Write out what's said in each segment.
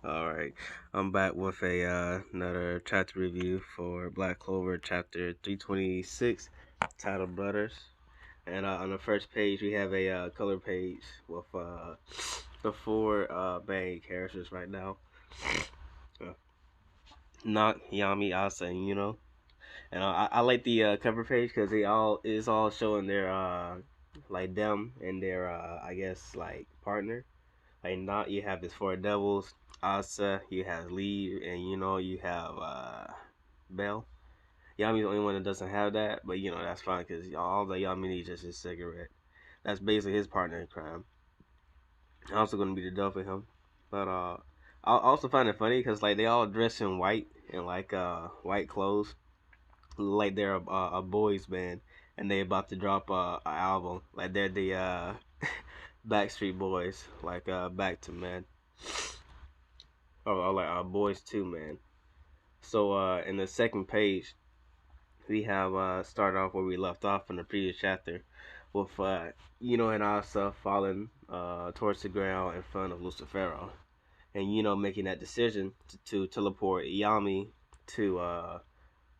All right, I'm back with a another chapter review for Black Clover, chapter 326, titled Brothers. And on the first page, we have a color page with the four main characters right now: uh, Nak, Yami, Asa, and Yuno. And I like the cover page because they all is all showing their like them and their I guess like partner. Like not you have his four devils, Asa, you have Lee, and you have Bell. Yami's the only one that doesn't have that, but that's fine because all that Yami needs is his cigarette. That's basically his partner in crime. Also gonna be the dope for him, but I also find it funny because like they all dress in white and like white clothes, like they're a boys band, and they about to drop a album. Like they're the Backstreet Boys, like Back to Men. Or like Boys Two Man. So in the second page, we have started off where we left off in the previous chapter, with and Asa falling towards the ground in front of Lucifero, and making that decision to teleport Yami to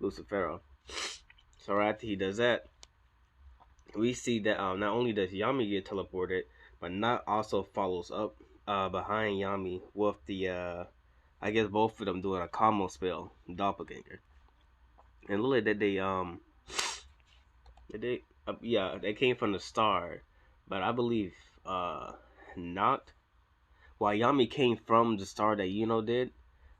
Lucifero. So right after he does that, we see that not only does Yami get teleported, but Not also follows up behind Yami with the I guess both of them doing a combo spell, doppelganger. And literally that they yeah, they came from the star, but I believe not. While Yami came from the star that did,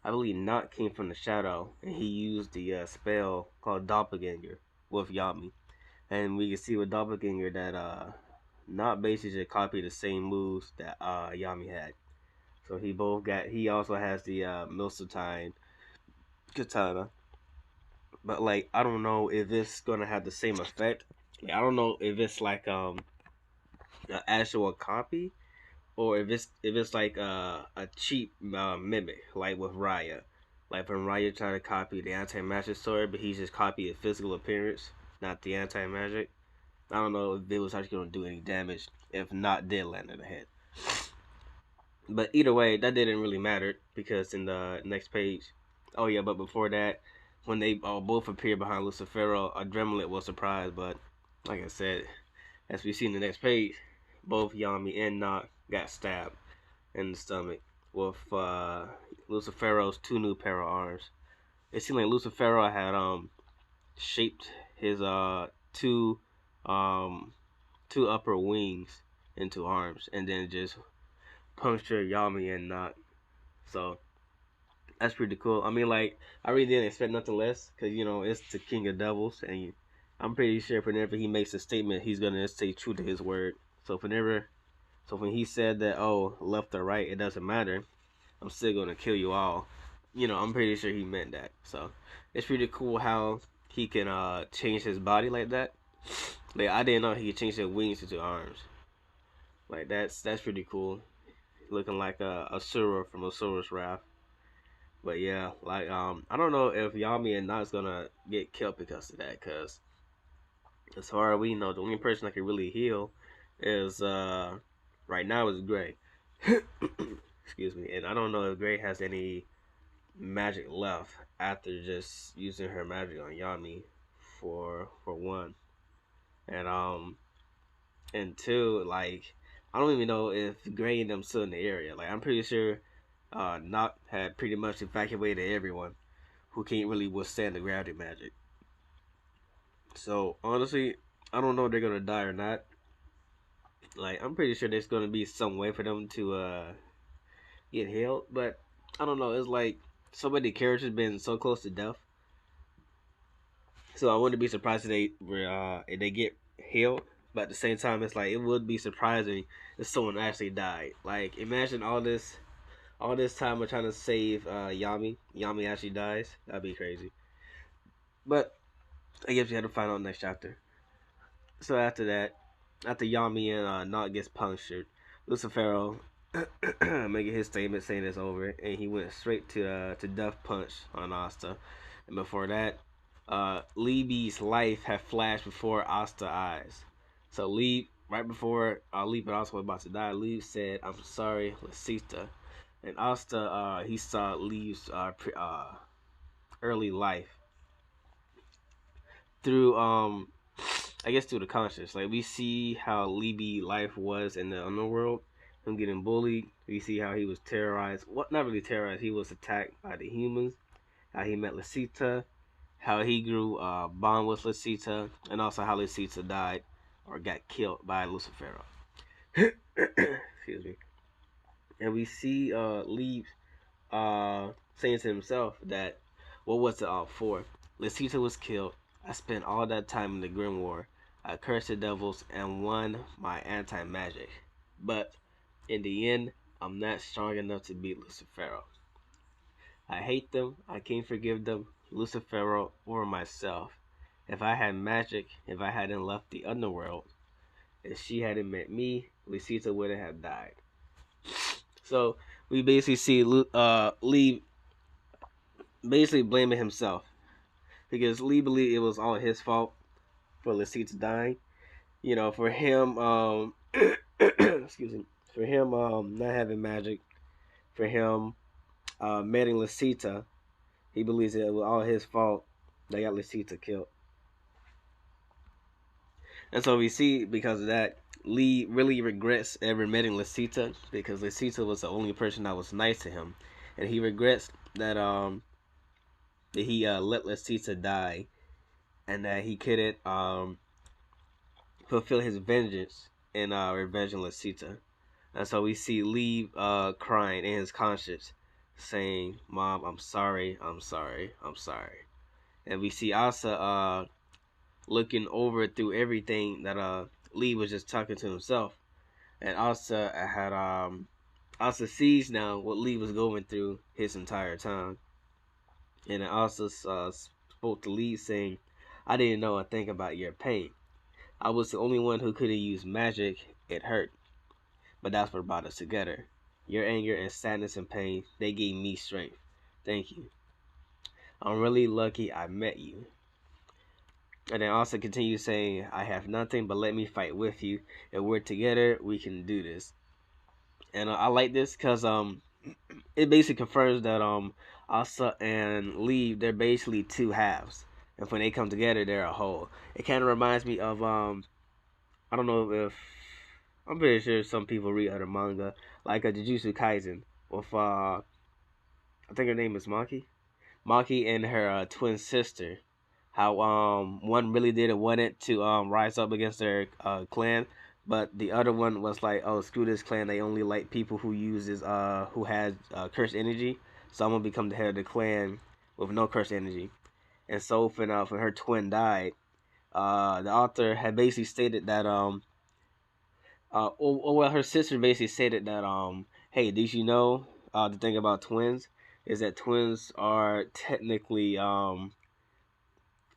I believe not came from the shadow, and he used the spell called doppelganger with Yami. And we can see with doppelganger that not basically just copied the same moves that Yami had. So he also has the Milstone katana. But like I don't know if it's gonna have the same effect. Like, I don't know if it's like an actual copy or if it's like a cheap mimic, like with Raya. Like when Raya tried to copy the anti magic sword, but he just copied the physical appearance, not the anti magic. I don't know if it was actually gonna do any damage. If not, did land in the head. But either way, that didn't really matter because in the next page, oh yeah, but before that, when they both appeared behind Lucifero, Adrenaline was surprised, but like I said, as we see in the next page, both Yami and Nock got stabbed in the stomach with Lucifero's two new pair of arms. It seemed like Lucifero had shaped his two um two upper wings into arms and then just puncture Yami and Nock. So that's pretty cool. I mean, like I really didn't expect nothing less because it's the King of Devils, and I'm pretty sure whenever he makes a statement, he's gonna stay true to his word. So when he said that, oh, left or right, it doesn't matter. I'm still gonna kill you all. I'm pretty sure he meant that. So it's pretty cool how he can change his body like that. Like I didn't know he could change his wings into arms. Like that's pretty cool. Looking like a Sura from Asura's Wrath. But yeah, like I don't know if Yami and Not's gonna get killed because of that. Cause as far as we know, the only person that can really heal is right now is Gray. Excuse me, and I don't know if Gray has any magic left after just using her magic on Yami for one, and two, like I don't even know if Gray and them still in the area. Like I'm pretty sure Noct had pretty much evacuated everyone who can't really withstand the gravity magic. So honestly, I don't know if they're gonna die or not. Like I'm pretty sure there's gonna be some way for them to get healed, but I don't know. It's like so many characters been so close to death, so I wouldn't be surprised if they get healed. But at the same time, it's like it would be surprising if someone actually died. Like imagine all this time of trying to save Yami. Yami actually dies. That'd be crazy. But I guess we have to find out next chapter. So after that, after Yami and Not gets punctured, Lucifero making his statement saying it's over, and he went straight to Death Punch on Asta. And before that, Libby's life had flashed before Asta's eyes. So Lee, right before Lee but also about to die, Lee said, "I'm sorry, Lasita." And Asta, he saw Lee's early life through I guess through the conscious. Like we see how Lee life was in the underworld, him getting bullied. We see how he was terrorized. What not really terrorized, he was attacked by the humans, how he met Lasita, how he grew bond with Lasita, and also how Lasita died or got killed by Lucifero. Excuse me. And we see Lee saying to himself that what was it all for? Lasita was killed. I spent all that time in the Grim War. I cursed the devils and won my anti-magic. But in the end, I'm not strong enough to beat Lucifero. I hate them. I can't forgive them, Lucifero or myself. If I had magic, if I hadn't left the underworld, if she hadn't met me, Lasita wouldn't have died. So we basically see Lee basically blaming himself because Lee believed it was all his fault for Lasita dying. You know, for him, excuse me, for him not having magic, for him marrying Lasita, he believes it was all his fault that got Lasita killed. And so we see because of that, Lee really regrets ever meeting Lasita because Lasita was the only person that was nice to him, and he regrets that he let Lasita die and that he couldn't fulfill his vengeance in revenging Lasita. And so we see Lee crying in his conscience, saying, "Mom, I'm sorry, I'm sorry, I'm sorry." And we see Asa looking over through everything that Lee was just talking to himself, and Asa had Asa sees now what Lee was going through his entire time, and Asa spoke to Lee saying, "I didn't know a thing about your pain. I was the only one who could have used magic. It hurt, but that's what brought us together. Your anger and sadness and pain, they gave me strength. Thank you. I'm really lucky I met you." And then also continue saying, "I have nothing, but let me fight with you. If we're together, we can do this." And I like this because it basically confirms that Asa and Lee, they're basically two halves, and when they come together, they're a whole. It kind of reminds me of I don't know if I'm pretty sure some people read other manga like a Jujutsu Kaisen with I think her name is Maki. Maki and her twin sister. How one really didn't want it to rise up against their clan, but the other one was like, "Oh, screw this clan. They only like people who uses who has cursed energy. So I'm gonna become the head of the clan with no cursed energy." And so when her twin died, the author had basically stated that well, her sister basically stated that hey, did you know the thing about twins is that twins are technically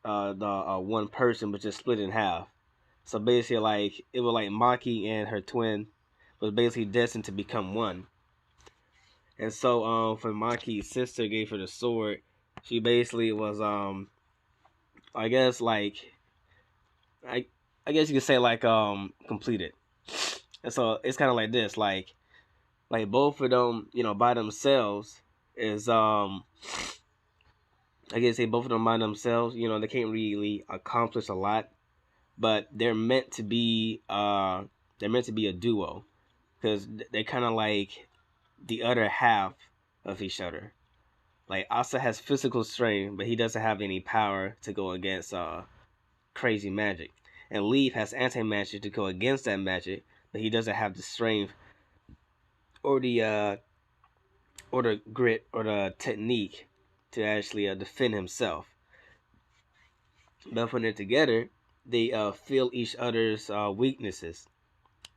the one person, but just split in half. So basically, like it was like Maki and her twin was basically destined to become one. And so, when Maki's sister gave her the sword, she basically was I guess like I I guess you could say like completed. And so it's kind of like this, like both of them, you know, by themselves is I guess say both of them by themselves, you know, they can't really accomplish a lot, but they're meant to be a duo because they're kind of like the other half of each other. Like Asa has physical strength, but he doesn't have any power to go against crazy magic, and Leaf has anti magic to go against that magic, but he doesn't have the strength or the grit or the technique to actually defend himself. But when they're together, they feel each other's weaknesses,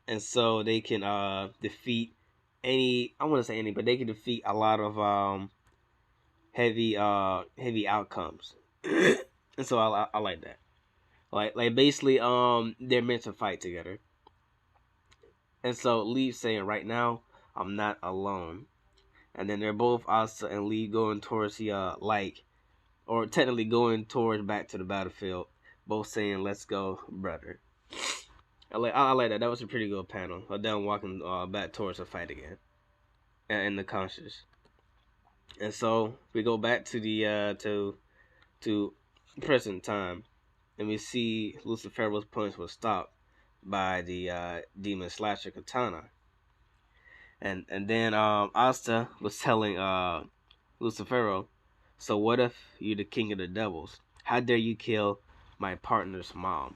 and so they can defeat any. I want to say any, but they can defeat a lot of heavy outcomes. And so I like that. Like basically they're meant to fight together. And so Lee's saying right now I'm not alone. And then they're both Asa and Lee going towards the like, or technically going towards back to the battlefield, both saying "Let's go, brother." I like that. That was a pretty good panel. Them walking back towards the fight again. in the conscious. And so we go back to the to present time, and we see Lucifero's punch was stopped by the demon slasher katana. And then Asta was telling Lucifero, so what if you're the king of the devils? How dare you kill my partner's mom?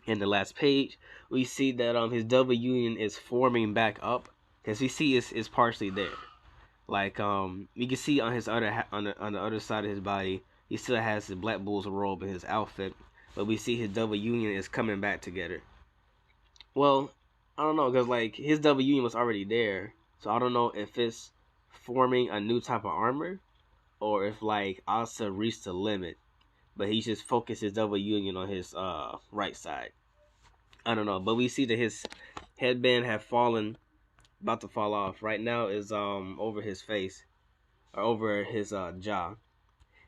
In the last page, we see that his double union is forming back up, because we see it's partially there. Like we can see on his other on the other side of his body, he still has his Black Bull's robe and his outfit, but we see his double union is coming back together. Well, I don't know, because like his double union was already there, so I don't know if it's forming a new type of armor, or if like Asa reached the limit, but he just focused his double union on his right side. I don't know, but we see that his headband have fallen, about to fall off. Right now is over his face, or over his jaw,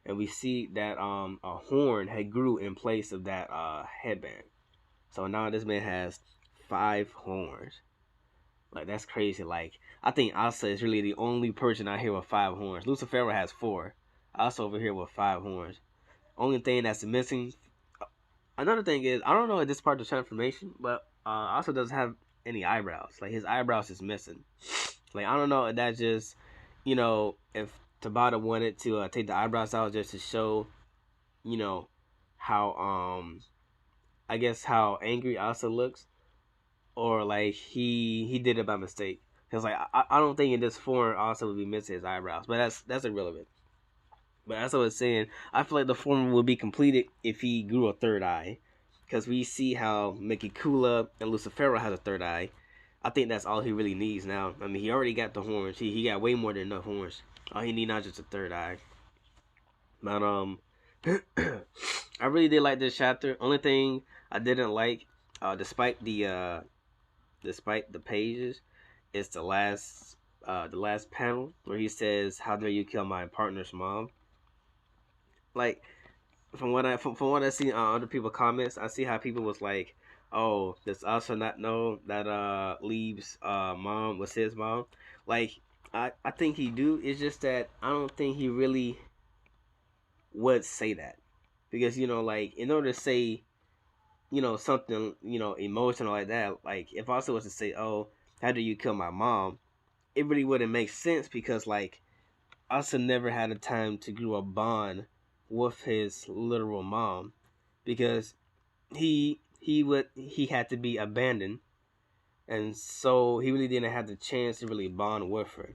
and we see that a horn had grew in place of that headband. So now this man has 5 horns. Like that's crazy. Like I think Asa is really the only person out here with 5 horns. Lucifero has 4. Asa over here with 5 horns. Only thing that's missing. Another thing is I don't know if this part of the transformation, but Asa doesn't have any eyebrows. Like his eyebrows is missing. Like I don't know if that's just, if Tabata wanted to take the eyebrows out just to show, you know, how I guess how angry Asa looks, or like he did it by mistake. Cause like I don't think in this form Asa would be missing his eyebrows, but that's irrelevant. But as I was saying, I feel like the form would be completed if he grew a third eye, because we see how Mikikula and Lucifero has a third eye. I think that's all he really needs now. I mean, he already got the horns. He got way more than enough horns. All he need now is just a third eye. But I really did like this chapter. Only thing I didn't like, despite the pages, is the last panel where he says, "How dare you kill my partner's mom?" Like from what I see on other people comments, I see how people was like, "Oh, does also not know that Leaves mom was his mom?" Like I think he do. It's just that I don't think he really would say that, because like in order to say something emotional like that, like if also was to say, "Oh, how do you kill my mom?" It really wouldn't make sense, because like Asa never had a time to grow a bond with his literal mom, because he had to be abandoned, and so he really didn't have the chance to really bond with her.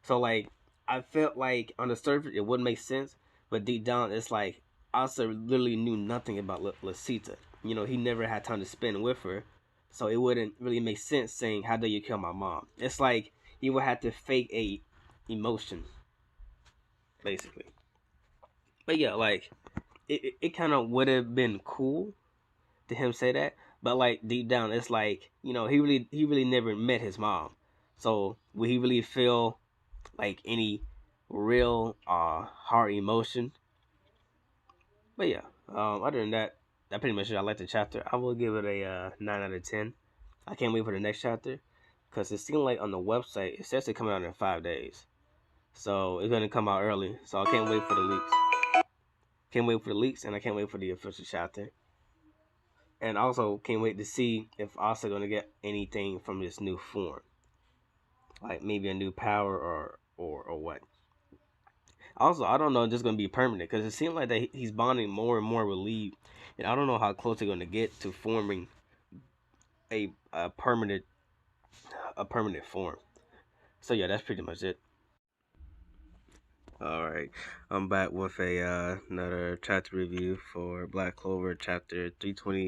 So like I felt like on the surface it would make sense, but deep down it's like Asa literally knew nothing about Lasita. He never had time to spend with her, so it wouldn't really make sense saying, "How do you kill my mom?" It's like he would have to fake a emotion, basically. But yeah, like it kind of would have been cool to him say that, but like deep down, it's like he really never met his mom, so would he really feel like any real hard emotion? But yeah, other than that, that pretty much it. I like the chapter. I will give it a 9 out of 10. I can't wait for the next chapter, because it seems like on the website it says it's coming out in 5 days, so it's gonna come out early. So I can't wait for the leaks. Can't wait for the leaks, and I can't wait for the official chapter. And also can't wait to see if Asa gonna get anything from this new form, like maybe a new power or what. Also, I don't know if this is gonna be permanent, because it seems like that he's bonding more and more with Lee, and I don't know how close they're gonna get to forming a permanent form. So yeah, that's pretty much it. All right, I'm back with a another chapter review for Black Clover chapter 320.